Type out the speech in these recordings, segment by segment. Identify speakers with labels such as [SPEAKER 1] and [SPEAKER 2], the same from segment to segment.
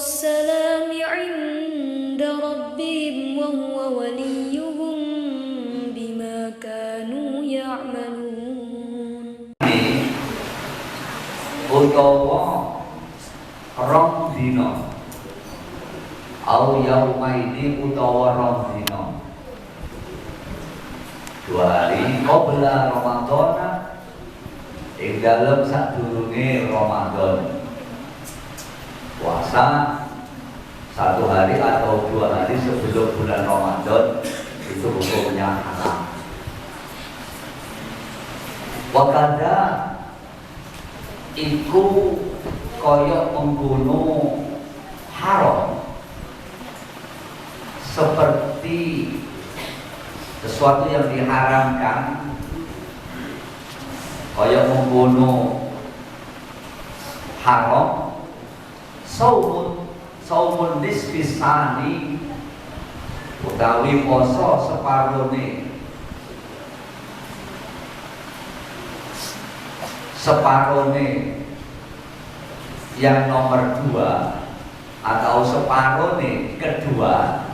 [SPEAKER 1] السلام عند ربهم وهو وليهم بما كانوا يعملون.
[SPEAKER 2] Utawa rong dina au yaumaini utawa rong dina 2 hari qabla Ramadan ing dalem sadurunge Ramadan. Puasa 1 hari atau 2 hari sebelum bulan Ramadan itu hukumnya haram. Wakada iku koyok menggunung haram seperti sesuatu yang diharamkan, koyok menggunung haram saumun nisfisani utawi poso separone yang nomor 2 atau separone kedua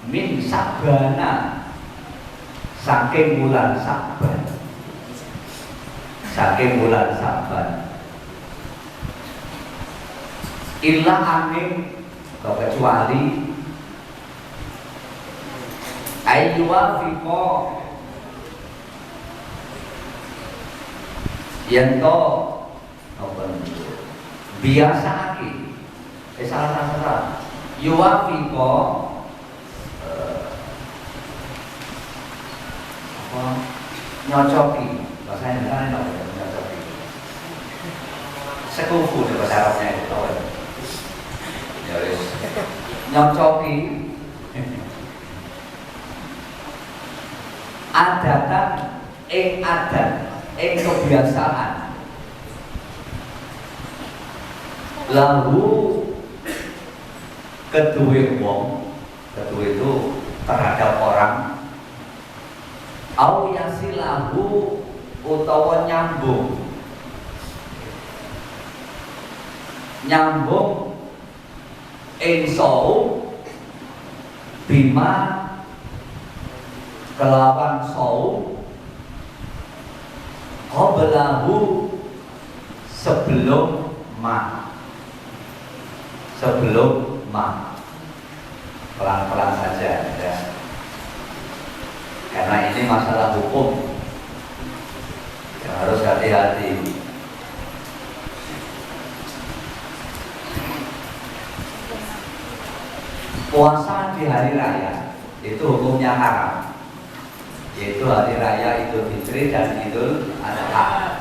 [SPEAKER 2] min sabana saking bulan Saban illa angin kecuali ayyuwafiqo yang to biasa aki salah yuwafiqo nyocoki bahasa Indonesia nyocoki sekufu di bahasa Arabnya itu nyocoki adatan adat kebiasaan lalu kedua itu terhadap orang au yasilahu utawa nyambung insau bima kelawan sau qablahu sebelum ma pelan-pelan saja ya. Karena ini masalah hukum yang harus hati-hati. Puasa di hari raya itu hukumnya haram, yaitu hari raya Idul Fitri dan Idul Adha.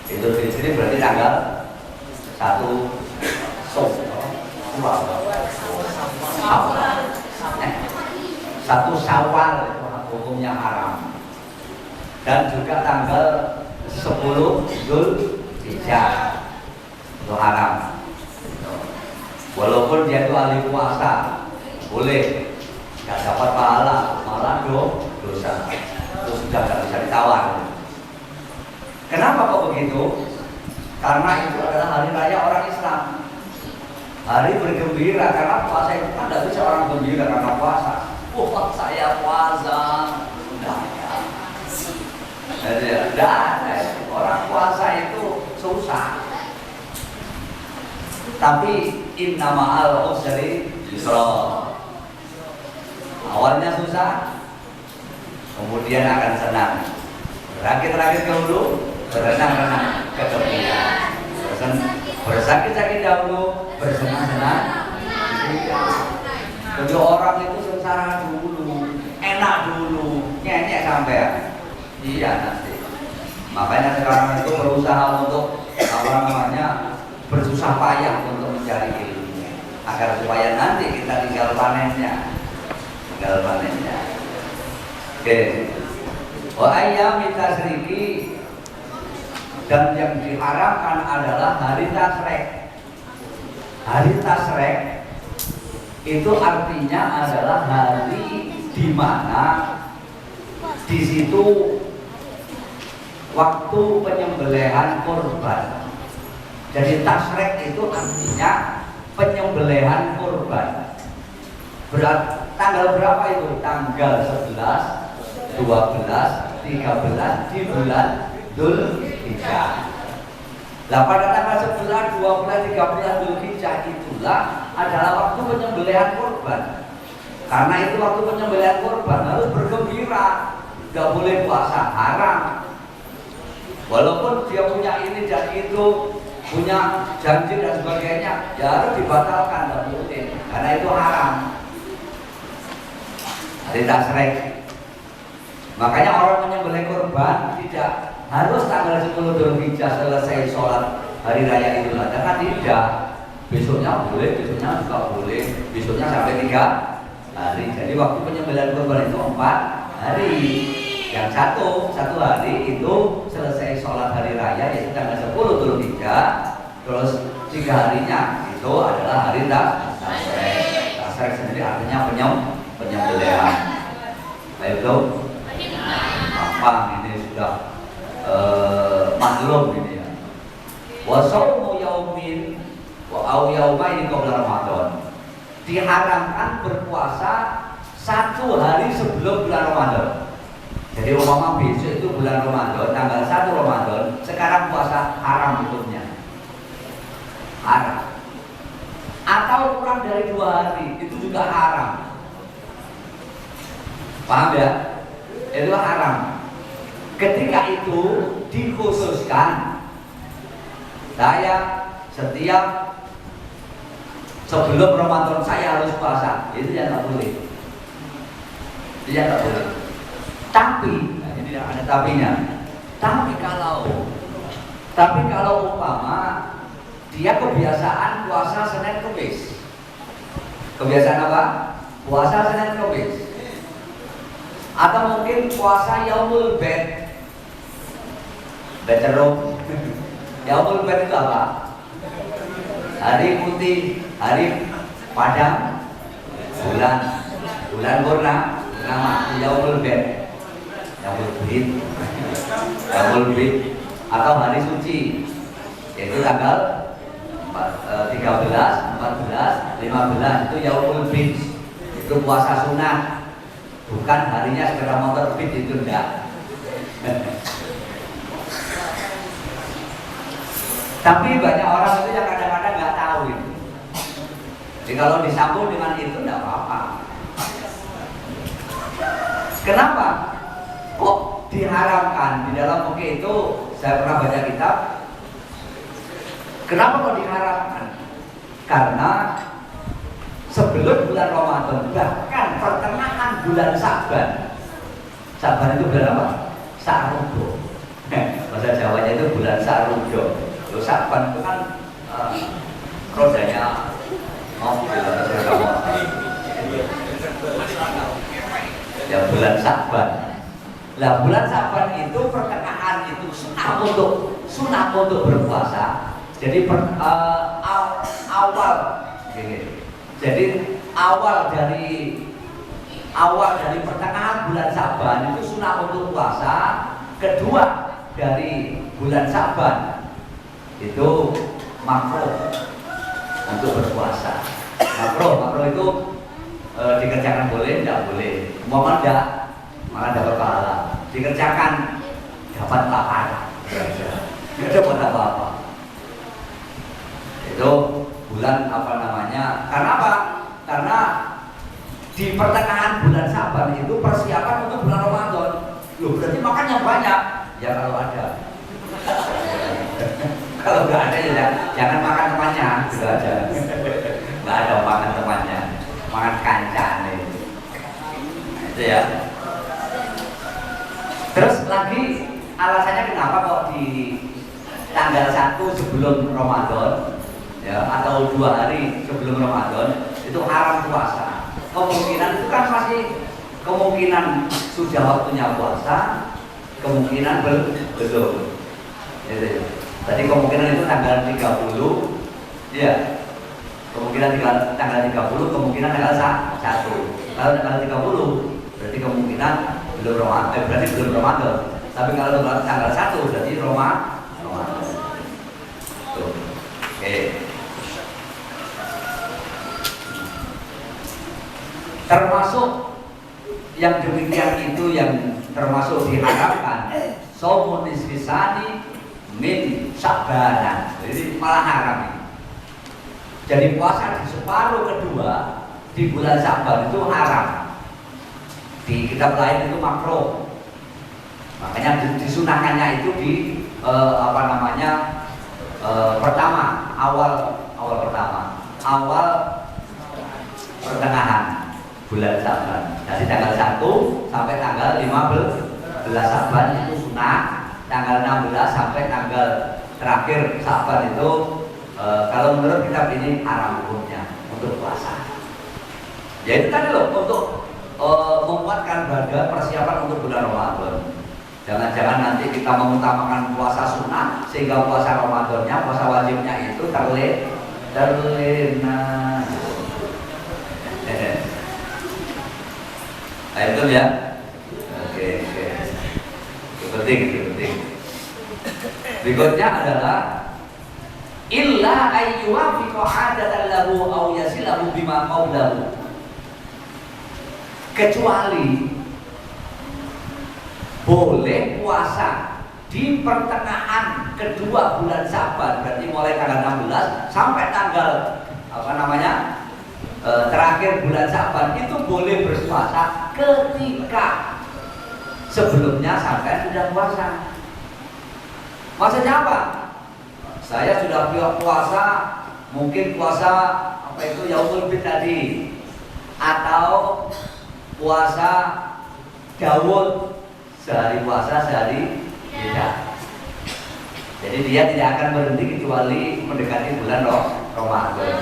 [SPEAKER 2] Idul Fitri berarti tanggal 1 Syawal hukumnya haram, dan juga tanggal 10 Dzulhijjah itu haram. Walaupun dia itu ahli puasa boleh, nggak dapat pahala, malah dosa. Itu sudah nggak bisa ditawar. Kenapa kok begitu? Karena itu adalah hari raya orang Islam, hari bergembira. Karena puasa itu kan tidak bisa orang gembira karena puasa. Wah, saya puasa, orang puasa itu susah. Tapi inna ma'al usri yusra. Awalnya susah, kemudian akan senang. Rakit-rakit dahulu, berenang-renang ke gembira. Bersakit-sakit dahulu, bersenang-senang. Jadi orang itu sengsara dulu, enak dulu, nyenyek sampai. Iya nanti. Makanya sekarang itu berusaha untuk bersusah payah untuk mencari ilmunya, agar supaya nanti kita tinggal panennya. Oke. Wa ayyamit tasriki, dan yang diharamkan adalah hari tasrek. Hari tasrek itu artinya adalah hari di mana di situ waktu penyembelihan kurban. Jadi tasrek itu artinya penyembelihan kurban. Tanggal berapa itu? Tanggal 11, 12, 13 di bulan Dzulhijjah. Nah, pada tanggal 11, 12, 13 Dzulhijjah itulah adalah waktu penyembelihan kurban. Karena itu waktu penyembelihan kurban harus bergembira, nggak boleh puasa, haram. Walaupun dia punya ini dan itu, punya janji dan sebagainya, ya harus dibatalkan, nggak boleh, karena itu haram. Hari tasrek. Makanya orang menyembelih kurban tidak harus tanggal 10 Dzulhijjah selesai sholat hari raya Idul Adha, kan tidak. Besoknya boleh, besoknya juga boleh, besoknya sampai 3 hari. Jadi waktu penyembelihan kurban itu 4 hari. Yang satu hari itu selesai sholat hari raya yaitu tanggal 10 Dzulhijjah, terus 3 harinya itu adalah hari tasrek. Tasrek sendiri artinya penyembelihan. Baik itu apa ini sudah maklum ini ya. Wa shaumu yaumin wa au yaumaini qabla Ramadan. Diharamkan berpuasa 1 hari sebelum bulan Ramadan. Jadi umpama besok itu bulan Ramadan, tanggal 1 Ramadan, sekarang puasa haram hukumnya. Haram. Atau kurang dari 2 hari, itu juga haram. Paham ya? Itu haram. Ketika itu dikhususkan, saya setiap sebelum Ramadan saya harus puasa, itu yang tak boleh. Itu yang tak boleh. Tapi, nah ini ada tapinya. Tapi kalau umpama dia kebiasaan puasa Senin Kamis. Kebiasaan apa? Puasa Senin Kamis. Atau mungkin puasa Yaumul Bid. Becerung. Yaumul Bid itu apa? Hari putih, hari padang, bulan purnama, Yaumul Bid. Yaumul Bid atau hari suci, yaitu tanggal 13, 14, 15 itu Yaumul Bid. Itu puasa sunat, bukan harinya segera motor bid, itu enggak. Tapi banyak orang itu yang kadang-kadang nggak tahu itu. Jadi kalau disambung dengan itu enggak apa-apa. Kenapa? Kok diharamkan? Di dalam buku itu saya pernah baca kitab. Kenapa kok diharamkan? Karena sebelum bulan Ramadan, bahkan pertengahan bulan Sa'ban. Sa'ban itu bulan apa? Sa'rudo. Bahasa Jawanya itu bulan Sa'rudo. Loh, Sa'ban itu kan rodanya ya bulan Sa'ban. Lah bulan Sa'ban itu pertengahan itu sunah untuk berpuasa. Jadi awal gini. Jadi awal dari pertengahan bulan Sa'ban itu sunah untuk puasa. Kedua dari bulan Sa'ban itu makruh untuk berpuasa. Makruh itu dikerjakan boleh, tidak boleh. Umpama tidak, malah dapat pahala. Dikerjakan dapat pahala. Tidak dapat apa-apa. Itu bulan apa namanya? Karena apa? Karena di pertengahan bulan Sa'ban itu persiapan untuk bulan Ramadan. Loh, berarti makannya banyak. Ya kalau ada. Kalau nggak ada ya jangan makan temannya, gitu aja. Nggak ada makan temannya, makan kancane. Nah, itu ya. Terus lagi alasannya kenapa kok di tanggal 1 sebelum Ramadan, ya, atau 2 hari sebelum Ramadan itu haram puasa. Kemungkinan itu kan masih kemungkinan sudah waktunya puasa, kemungkinan belum. Gitu ya. Tadi kemungkinan itu tanggal 30, ya. Kemungkinan tanggal 30, kemungkinan tanggal 1. Kalau tanggal 30 berarti kemungkinan belum Ramadan, berarti belum Ramadan. Tapi kalau tanggal 1 berarti Ramadan. Tuh. Termasuk yang demikian itu yang termasuk diharapkan saumun nisfisani min Sya'ban. Jadi malah haram ini. Jadi puasa di separuh kedua di bulan Sya'ban itu haram. Di kitab lain itu makruh. Makanya disunahkannya itu di pertama awal pertengahan bulan Sya'ban. Dari tanggal 1 sampai tanggal 15 Sya'ban itu sunnah. Tanggal 16 sampai tanggal terakhir Sya'ban itu kalau menurut kitab ini haram hukumnya untuk puasa. Ya itu tadi loh, untuk menguatkan badan persiapan untuk bulan Ramadan. Jangan-jangan nanti kita mengutamakan puasa sunnah sehingga puasa Ramadannya, puasa wajibnya itu terlena. Itu ya. Oke. Itu penting. Berikutnya adalah illa ayyuwafiqa 'adatan lahu aw yasilahu bima qawlahu. Kecuali boleh puasa di pertengahan kedua bulan Sya'ban, berarti mulai tanggal 16 sampai tanggal terakhir bulan Sya'ban itu boleh berpuasa ketika sebelumnya sampai sudah puasa. Maksudnya apa? Saya sudah puasa, mungkin puasa Yaumul Bid tadi, atau puasa Daud, sehari puasa sehari tidak. Jadi dia tidak akan berhenti kecuali mendekati bulan Ramadan.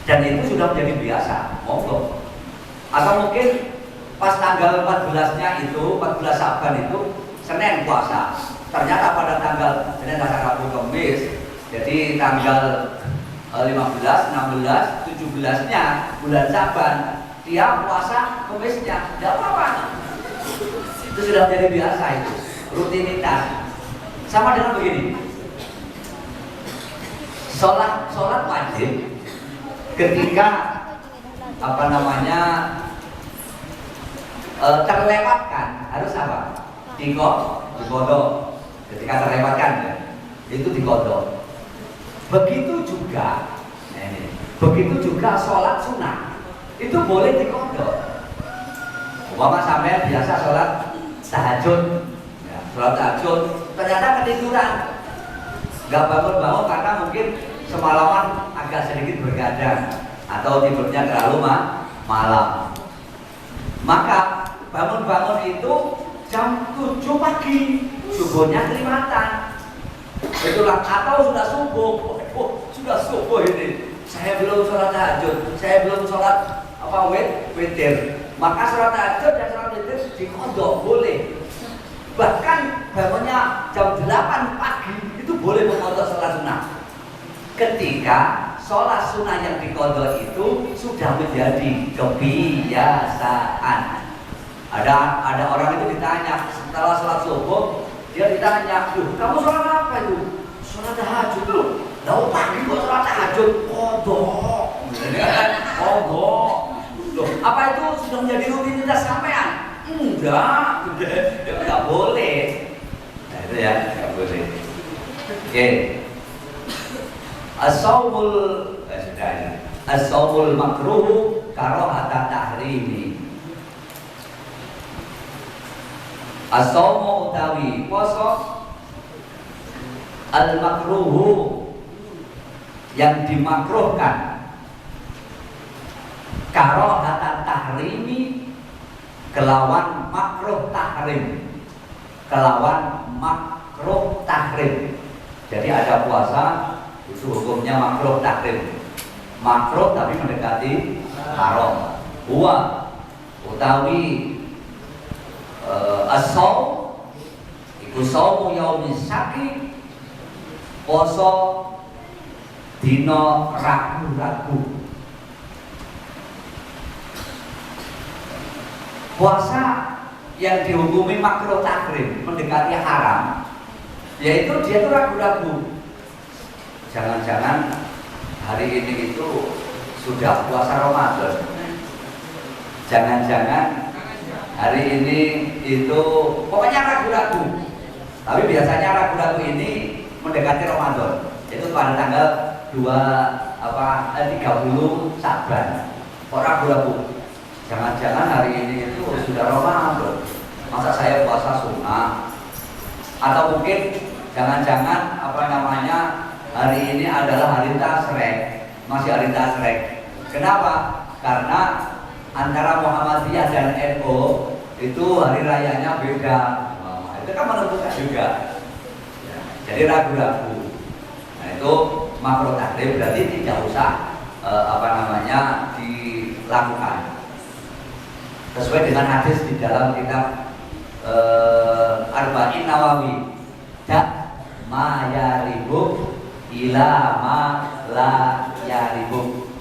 [SPEAKER 2] Dan itu sudah menjadi biasa, monggo. Atau mungkin pas tanggal 14-nya itu, 14 Sya'ban itu Senin puasa. Ternyata pada tanggal Senin, Selasa, Rabu, Kamis, jadi tanggal 15, 16, 17-nya bulan Sya'ban dia puasa Kamisnya, tidak apa-apa. Itu sudah menjadi biasa, itu rutinitas. Sama dengan begini, sholat wajib ketika terlewatkan harus apa? Diqodho. Ketika terlewatkan ya, itu diqodho. Begitu juga sholat sunnah itu boleh diqodho. Umpama sampai biasa sholat tahajud, ya, sholat tahajud ternyata ketiduran, nggak bangun karena mungkin semalaman agak sedikit bergadang atau tidurnya terlalu malam. Maka bangun itu jam 7 pagi, subuhnya kelihatan. Itulah, atau sudah subuh, sudah subuh ini, saya belum sholat tahajud, saya belum sholat witir. Maka sholat tahajud dan sholat witir diqodho boleh. Bahkan bangunnya jam 8 pagi itu boleh mengqodho sholat sunnah. Ketika sholat sunnah yang diqodho itu sudah menjadi kebiasaan. Ada orang itu ditanya setelah sholat subuh, dia ditanya, kamu sholat apa itu? Sholat tahajud loh. Lalu pagi kok sholat tahajud? Qodho. Loh, apa itu sudah menjadi rutinitas sampean? Enggak boleh. Nah itu ya, enggak boleh. Oke. As-shaumul makruh karahata tahrimi. As-shaumu utawi poso al-makruhu yang dimakruhkan, karahata tahrimi kelawan makruh tahrim. Jadi ada puasa itu hukumnya makruh tahrim. Makruh tapi mendekati haram. Utawi as-shaum iku shaumu yaumis syaki, poso dina ragu-ragu. Puasa yang dihukumi makruh tahrim mendekati haram, yaitu dia itu ragu-ragu. Jangan-jangan hari ini itu sudah puasa Ramadan. Jangan-jangan hari ini itu pokoknya ragu-ragu. Tapi biasanya ragu-ragu ini mendekati Ramadan. Itu pada tanggal 30 Saban. Kok ragu-ragu? Jangan-jangan hari ini itu sudah Ramadan. Masa saya puasa sunnah? Atau mungkin jangan-jangan hari ini adalah hari Tasrek, masih hari Tasrek. Kenapa? Karena antara Muhammadiyah dan NU itu hari rayanya beda. Itu kan menentukan juga. Ya, jadi ragu-ragu. Nah itu makruh tahlil berarti tidak usah dilakukan. Sesuai dengan hadis di dalam kitab Arba'in Nawawi, dak ma yaribuk ila ma la yaribuk.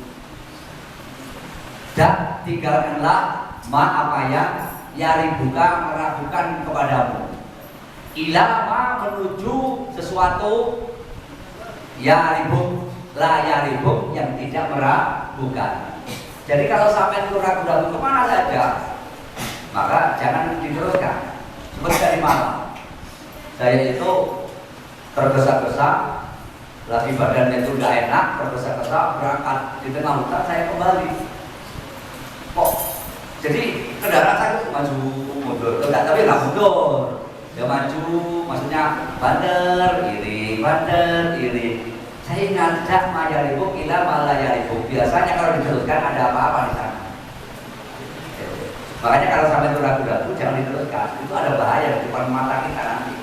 [SPEAKER 2] Dak tinggalkanlah ma apa yang yaribuka meragukan kepadamu. Ila ma menuju sesuatu yaribuk la yaribuk yang tidak meragukan. Jadi kalau sampai itu ragu-ragu kemana saja, maka jangan diteruskan. Seperti tadi malam, saya itu tergesa-gesa, lagi badannya itu udah enak, tergesa-gesa berangkat di tengah hutan, saya kembali. Kok? Jadi kendaraan saya itu maju mundur, tapi nggak mundur. Dia maju, maksudnya bandar iri. Saya ngajak mayaribuk ila malayaribuk. Biasanya kalau diteruskan ada apa-apa di sana. Makanya kalau sampai itu ragu-ragu jangan diteruskan. Itu ada bahaya di depan mata kita nanti.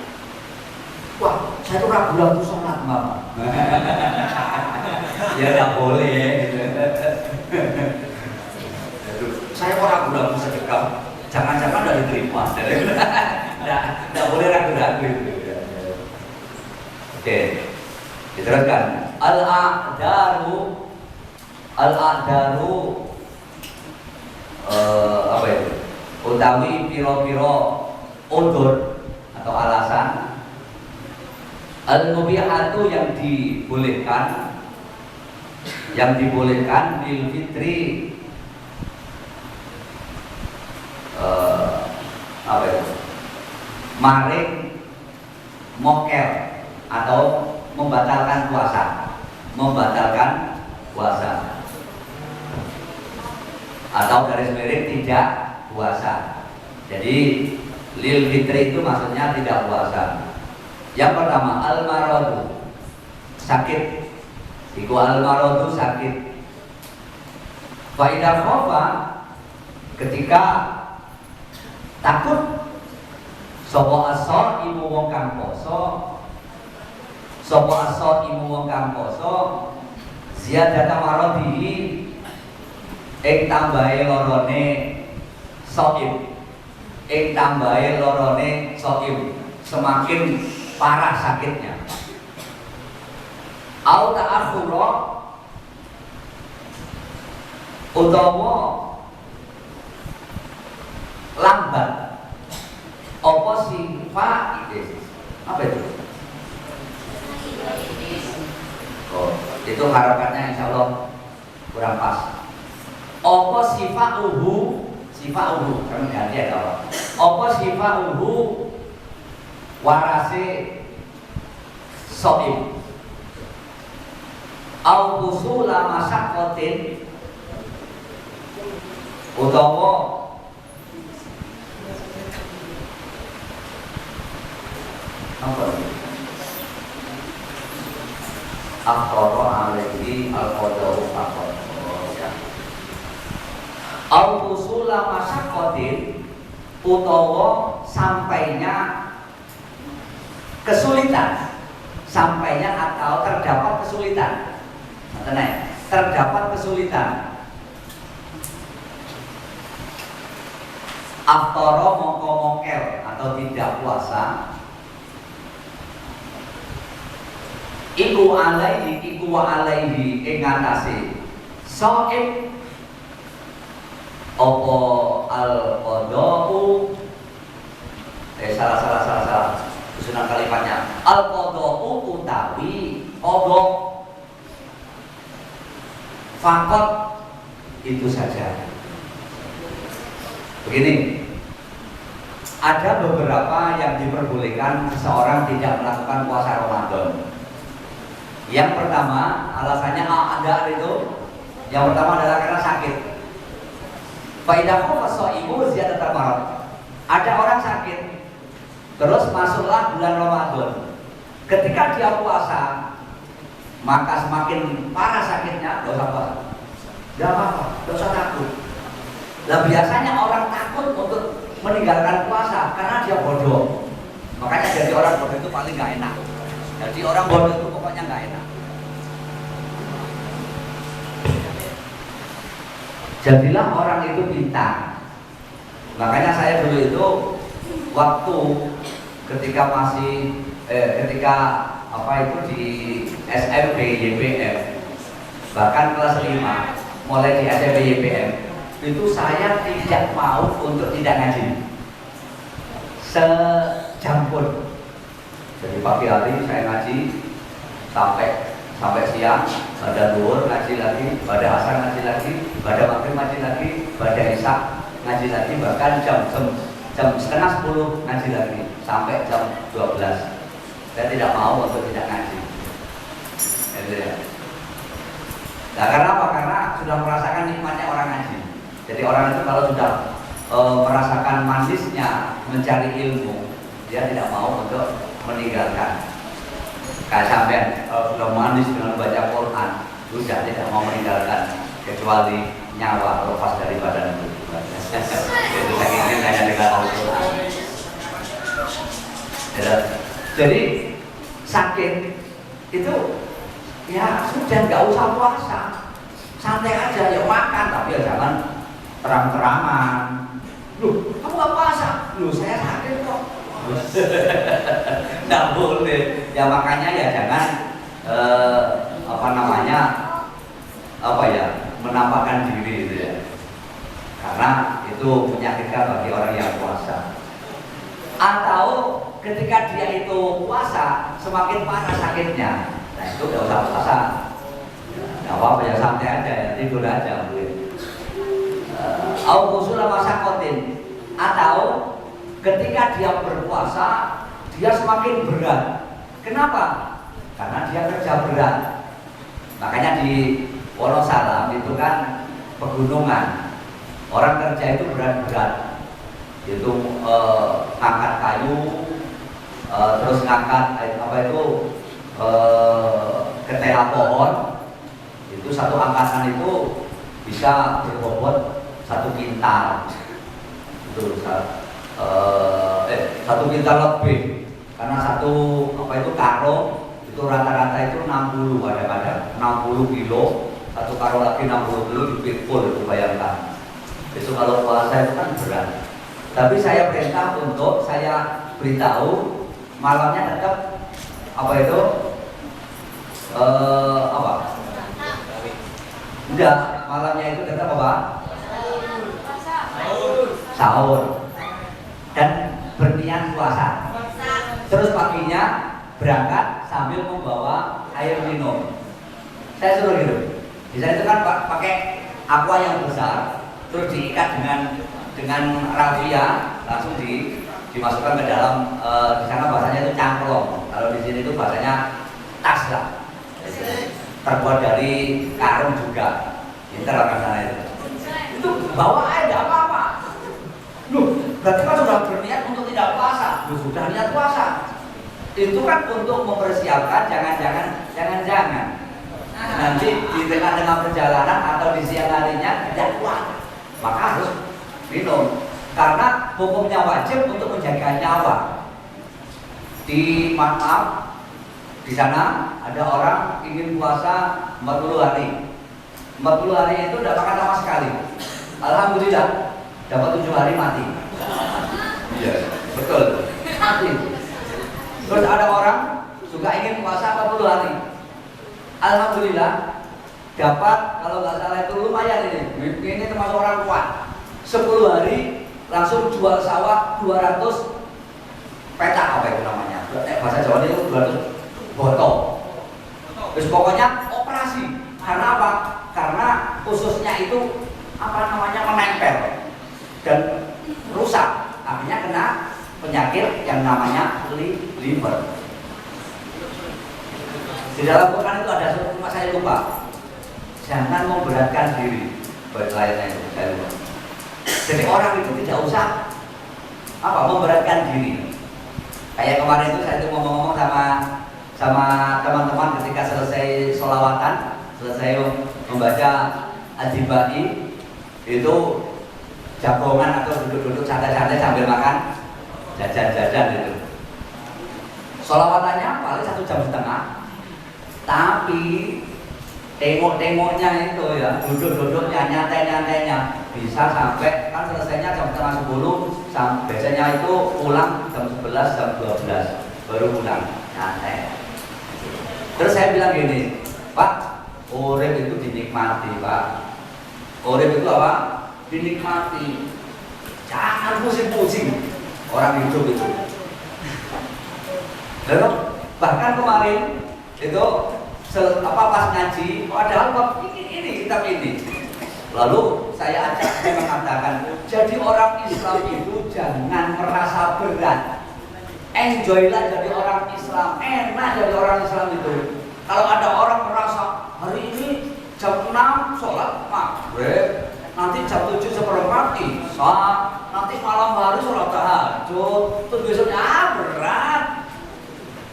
[SPEAKER 2] Wah, saya tuh ragu-ragu sholat mama. Ya nggak boleh. Saya kok ragu-ragu sedekah. Jangan-jangan udah diterima. Nggak boleh ragu-ragu. Oke. Diteruskan al-a'daru apa itu? Utawi piro-piro udur atau alasan. Al-mubihatu yang dibolehkan lil fitri apa itu? Maring mokel atau membatalkan puasa atau garis miring tidak puasa. Jadi lil fitri itu maksudnya tidak puasa. Yang pertama al-maradu, sakit. Iku al-maradu sakit. Fa idza khofa, ketika takut sapa asor ibu wong kang poso, sapa asor ibu wong kang poso, ziyadata maradihi ing tambahe lorone shaim, ing tambahe lorone shaim, semakin parah sakitnya. Au ta'akhura, utawa lambat apa sifat itu? Apa itu? Oh, itu harapannya insya Allah kurang pas. Apa sifat uhu karena ganti ya kalau. Apa sifat uhu warase soim. Au usula masyaqqatin, utawa apa ini? Akhara alaihi al-qadau faqat. Au usula masyaqqatin, utawa sampainya kesulitan, sampainya atau terdapat kesulitan. Terdapat kesulitan. Aftara mongko mokel atau tidak puasa. Iku alaihi ing ngatasi shaim apa al-qadau salah susunan kalimatnya. Al-qadau utawi qada, fakot itu saja. Begini, ada beberapa yang diperbolehkan seseorang tidak melakukan puasa Ramadan. Yang pertama, alasannya ada itu. Yang pertama adalah karena sakit. Faidahu fasaimu ziyadatul marad. Ada orang sakit, terus masuklah bulan Ramadan. Ketika dia puasa, maka semakin parah sakitnya, dosa puasa. Tidak apa-apa, dosa takut. Nah biasanya orang takut untuk meninggalkan puasa karena dia bodoh. Makanya jadi orang bodoh itu paling gak enak. Jadi orang bodoh itu pokoknya gak enak. Jadilah orang itu pintar. Makanya saya dulu itu waktu ketika di SMP YPM, bahkan kelas 5 mulai di SMP YPM itu saya tidak mau untuk tidak ngaji sejam pun. Jadi pagi hari saya ngaji sampai siang, pada zuhur ngaji lagi, pada asar ngaji lagi, pada maghrib ngaji lagi, pada isya ngaji lagi, bahkan jam setengah 10 ngaji lagi sampai jam 12. Saya tidak mau untuk tidak ngaji. Gitu ya. Nah, karena apa? Karena sudah merasakan nikmatnya orang ngaji. Jadi orang itu kalau sudah merasakan manisnya mencari ilmu, dia tidak mau untuk meninggalkan. Kayak sampean sudah manis dengan baca Quran, sudah tidak mau meninggalkan kecuali nyawa lepas dari badan itu. Itu saya ingin hanya dengan Al-Quran. Jadi sakit itu ya sudah nggak usah puasa, santai aja, ya makan tapi ya jangan terang-terangan. Loh, kamu nggak puasa? Loh, saya sakit kok. Nggak boleh. Ya makanya ya jangan menampakkan diri itu ya. Karena itu menyakitkan bagi orang yang puasa. Atau ketika dia itu puasa semakin parah sakitnya, nah itu nggak usah puasa. Nggak apa-apa ya, santai aja ya, tidur aja boleh. Aukusula masakotin, atau ketika dia berpuasa dia semakin berat. Kenapa? Karena dia kerja berat. Makanya di Wonosalam itu kan pegunungan, orang kerja itu berat-berat. Itu ngangkat kayu, terus ngangkat ketela pohon. Itu satu angkatan itu bisa berbobot 1 kintal. Itu 1 kintal lebih. Karena satu karung itu rata-rata itu 60 kadang-kadang 60 kilo, satu karung lagi 60 kilo dipikul, itu bayangkan. Itu kalau puasa itu kan berat. Tapi saya perintah untuk saya beritahu malamnya tetap enggak, malamnya itu tetap sahur dan berniat puasa. Terus paginya berangkat sambil membawa air minum. Saya suruh gitu. Bisa itu kan pakai aqua yang besar, terus diikat dengan rafia, langsung dimasukkan ke dalam. Di sana bahasanya itu cangklong. Kalau di sini itu bahasanya tas lah. Terbuat dari karung juga. Pintar orang sana itu. Itu bawa air tidak apa-apa. Loh, berarti kan sudah berniat untuk tidak puasa. Loh, sudah niat puasa. Itu kan untuk mempersiapkan jangan-jangan nanti di tengah-tengah perjalanan atau di siang harinya tidak kuat, maka harus minum. Karena hukumnya wajib untuk menjaga nyawa. Di sana ada orang ingin puasa 40 hari. 40 hari itu tidak makan sama sekali. Alhamdulillah dapat 7 hari mati. Iya, betul. Mati. Terus ada orang juga ingin puasa 40 hari. Alhamdulillah dapat, kalau nggak salah itu lumayan ini. Ini termasuk orang kuat. 10 hari langsung jual sawah 200 petak, apa itu namanya? Bahasa Jawa itu 200 botol. Terus pokoknya operasi. Karena apa? Karena ususnya itu menempel dan rusak, akhirnya kena penyakit yang namanya liver. Di dalam Quran itu ada cuma saya lupa, jangan memberatkan diri. Lainnya itu saya lupa. Jadi orang itu tidak usah memberatkan diri. Kayak kemarin itu saya tuh ngomong-ngomong sama teman-teman ketika selesai sholawatan, selesai membaca Adibai, itu jagongan atau duduk-duduk santai-santai sambil makan jajan-jajan gitu. Sholawatannya paling 1,5 jam, tapi tengok-tengoknya itu ya, duduk-duduknya, nyantai-nyantainya bisa sampai, kan selesainya jam 9:30, biasanya itu pulang jam 11, jam 12 baru pulang, nyantai. Terus saya bilang gini, Pak, urip itu dinikmati, Pak. Urip itu apa? Dinikmati. Jangan pusing-pusing orang hidup itu. Lalu bahkan kemarin itu pas ngaji, padahal ini kitab ini. Lalu saya ajak saya mengatakan, jadi orang Islam itu jangan merasa berat. Enjoylah jadi orang Islam, enak jadi orang Islam itu. Kalau ada orang merasa hari ini jam 6 sholat maghrib, nanti jam 7 seperempat isya, nanti malam hari sholat tahajud, terus besoknya berat.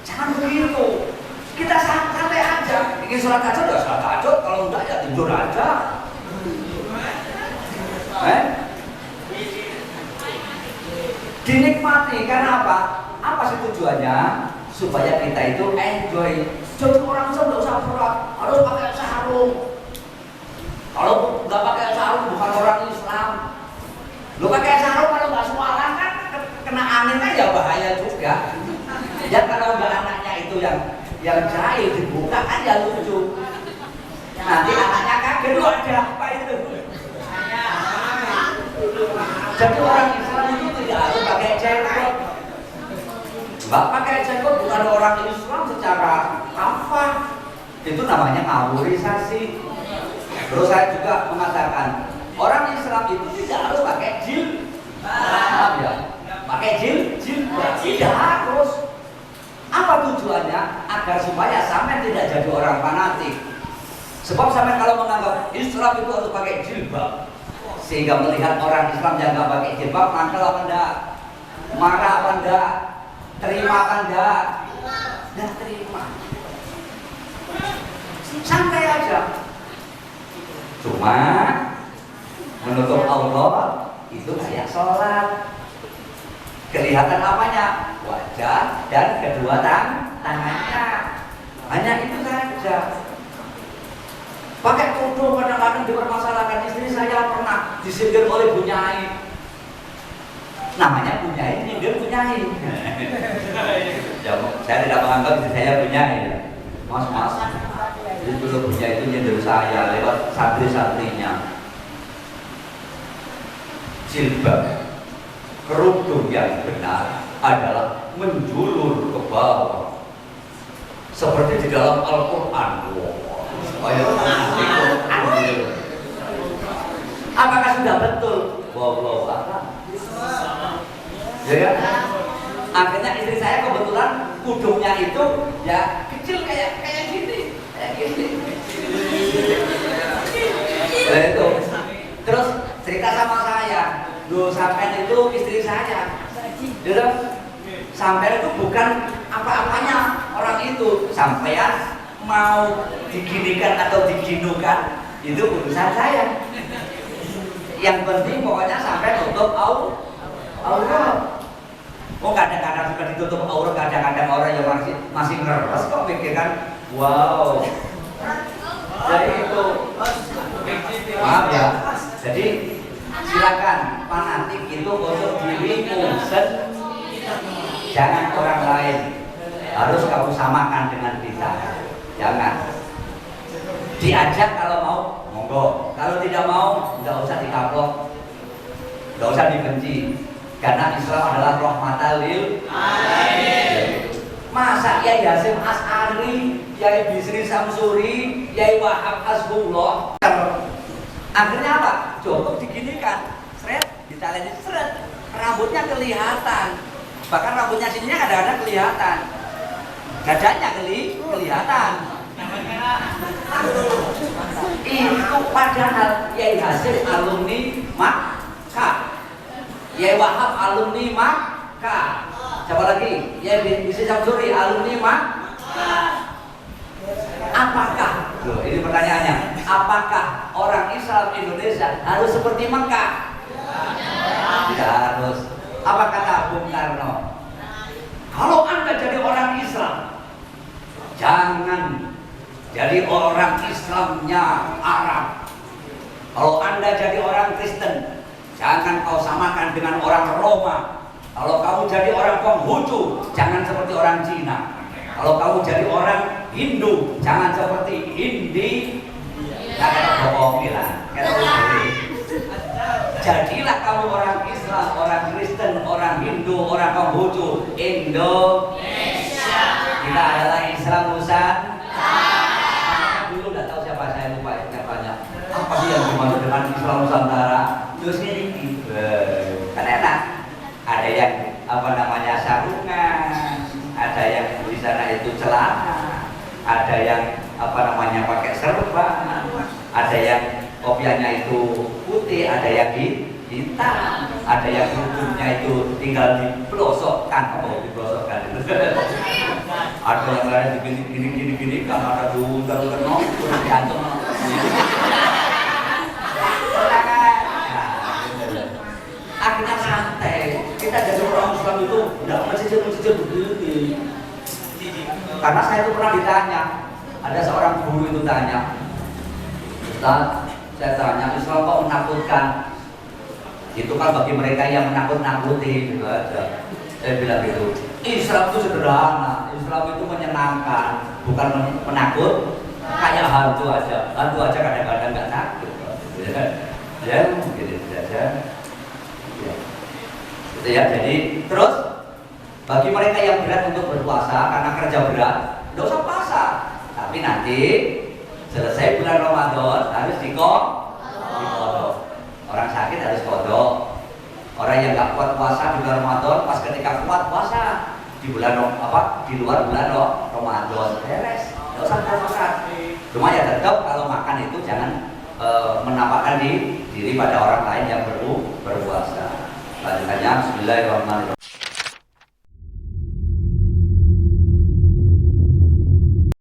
[SPEAKER 2] Jangan begitu. Kita santai aja. Ingin sholat tahajud ya sholat tahajud, kalau enggak ya tidur aja. Dinikmati, karena apa? Apa sih tujuannya? Supaya kita itu enjoy. Jadi orang Islam tidak usah berat, harus pakai sarung. Kalau nggak pakai sarung bukan orang Islam. Lu pakai sarung kalau nggak sualan kan kena angin kan ya bahaya juga. Ya kalau nggak anaknya itu yang jahil dibuka kan ya lucu. Nanti anaknya kaget, lu ada apa itu? Jadi orang Islam itu tidak harus pakai jenggot. Nggak pakai jenggot bukan orang Islam secara apa? Itu namanya ngawurisasi. Terus saya juga mengatakan orang Islam itu tidak harus pakai jilbab ya. Pakai jilbab tidak harus. Apa tujuannya? Agar supaya sampai tidak jadi orang fanatik. Sebab sampai kalau menganggap Islam itu harus pakai jilbab, sehingga melihat orang Islam yang nggak pakai jilbab, mangkel apa enggak, marah apa enggak, terima apa enggak, nggak terima. Santai aja. Cuma menutup aurat itu kayak sholat. Kelihatan apanya? Wajah dan kedua tangannya. Hanya itu saja. Pakai kerudung kadang-kadang dipermasalahkan. Istri saya pernah disindir oleh Bu Nyai. Namanya Bu Nyai, nyindir Bu Nyai. Ya, saya tidak menganggap istri saya Bu Nyai. Mas, itu dulu Bu Nyai itu nyindir saya lewat santri-santrinya. Jilbab, kerudung yang benar adalah menjulur ke bawah, seperti di dalam Al-Quran. Apakah sudah betul? Wallahu a'lam. Ya kan? Akhirnya istri saya kebetulan kudungnya itu ya kecil kayak gini, Nah, itu. Terus cerita sama saya, loh sampean itu istri saya. Gitu? Sampean itu bukan apa-apanya orang itu. Sampean mau diginikan atau diginukan itu urusan saya. Yang penting pokoknya sampai tutup aurat. Oh kadang-kadang sudah ditutup aurat, kadang-kadang orang yang masih ngeres kok pikir kan, wow. Jadi itu maaf ya. Jadi silakan fanatik itu untuk dirimu jangan orang lain. Harus kamu samakan dengan kita. Jangan. Diajak kalau mau, monggo. Kalau tidak mau, nggak usah dikaplok, nggak usah dibenci. Karena Islam adalah rahmatan lil alamin. Masa Yai Hasyim As'ari, Yai Bisri Samsuri, Yai Wahab Hasbullah, akhirnya apa? Cukup diginikan, seret. dicaleni seret, rambutnya kelihatan. Bahkan rambutnya sininya kadang-kadang kelihatan. Dadanya kelihatan. Itu padahal Yai Hasyim alumni Makkah, Yai Wahab alumni Makkah. Siapa lagi? Yai Bisi Samsuri alumni Makkah. Apakah? Loh, ini pertanyaannya. Apakah orang Islam Indonesia harus seperti Mekah? Tidak harus. Apa kata Bung Karno? Kalau Anda jadi orang Islam, jangan jadi orang Islamnya Arab. Kalau Anda jadi orang Kristen, jangan kau samakan dengan orang Roma. Kalau kamu jadi orang Konghucu, jangan seperti orang Cina. Kalau kamu jadi orang Hindu, jangan seperti India. Kata bohongi lah. Jadilah kamu orang Islam, orang Kristen, orang Hindu, orang Konghucu, Indonesia. Kita adalah Islam Nusantara. Dulu udah tahu siapa, saya lupa siapanya. Apa sih yang dimaksud dengan Islam Nusantara? Terus ini kan enak. Ada yang sarungan, ada yang di sana itu celana, ada yang pakai serban, ada yang kopiahnya itu putih, ada yang hitam, ada yang hukumnya itu tinggal dipelosokkan, ada yang lain gini kan, ada diundang digantung. Akhirnya santai. Kita jadi orang Islam itu tidak mencicil begini. Karena saya itu pernah ditanya, ada seorang guru itu tanya, Ustaz, saya tanya, Islam kok menakutkan? Itu kan bagi mereka yang menakut-nakuti gitu aja. Saya bilang gitu, Islam itu sederhana, Islam itu menyenangkan, bukan menakut. Kayak hantu aja kadang-kadang nggak takut. Ya, gitu saja. Gitu ya. Jadi terus bagi mereka yang berat untuk berpuasa karena kerja berat, nggak usah puasa. Tapi nanti selesai bulan Ramadan harus dikodok. Orang sakit harus kodok. Orang yang nggak kuat puasa di bulan Ramadan, pas ketika kuat puasa di bulan di luar bulan Ramadan, beres. Nggak usah puasa. Cuma ya tetap kalau makan itu jangan menampakkan diri pada orang lain yang berpuasa. Lanjutannya Bismillahirrahmanirrahim.